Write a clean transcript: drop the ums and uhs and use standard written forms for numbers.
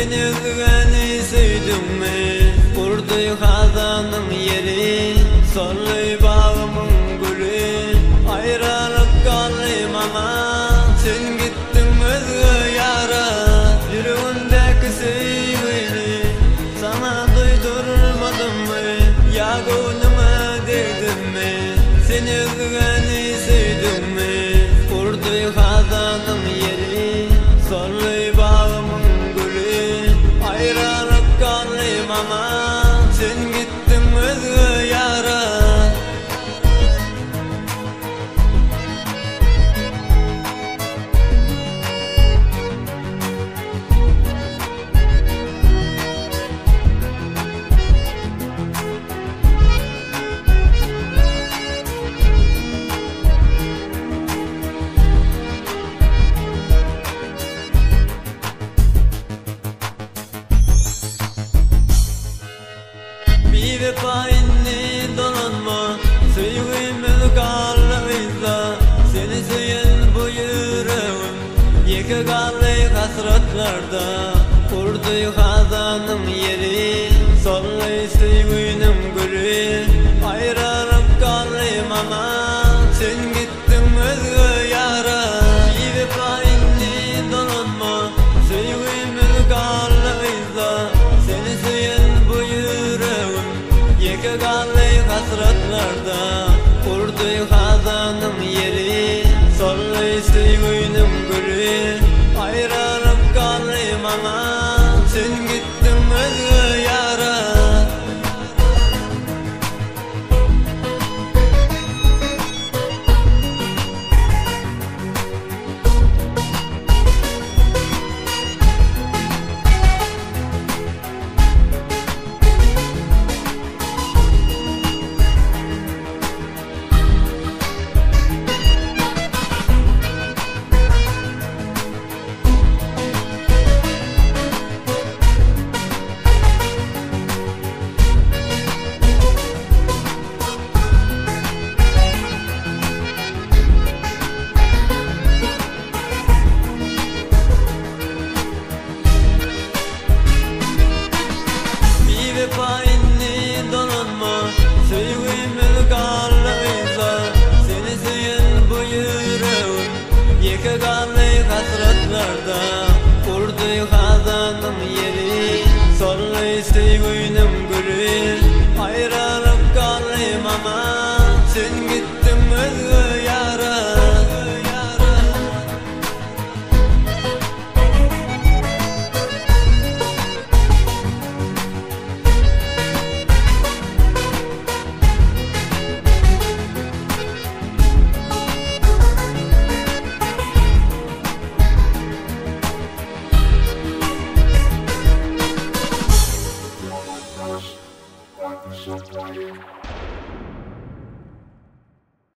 Seni özgeni süydüm mi? Kurdu hazanın yeri, sollu bağımın gülü. Ayrılık kalım ama sen gittin özgü yara. Yüreğindeki sevgini sana duydurmadım mı? Ya gönlüme değdin mi? Seni özgeni süydüm mi? Kurdu hazanın yeri, sollu bağımın gülü. Ayrılık kalım ama sen gittin özgü yara. Bir vefa inni dolanma, sevgimiz kalıysa. Seni söyleyen bu yüreğim yeke kalay hasratlarda. Kurdu hazanım yeri, sollu sevginim gülü. Ayrılık kalım ama sen gittin özgü yara. Bir vefa inni dolanma, sevgimiz kalıysa. Seni söyleyen bu yüreğim yeke kalay hasratlarda. Kurdu hazanım yeri, sollu sevginim gülü. Ayrılık kalım ama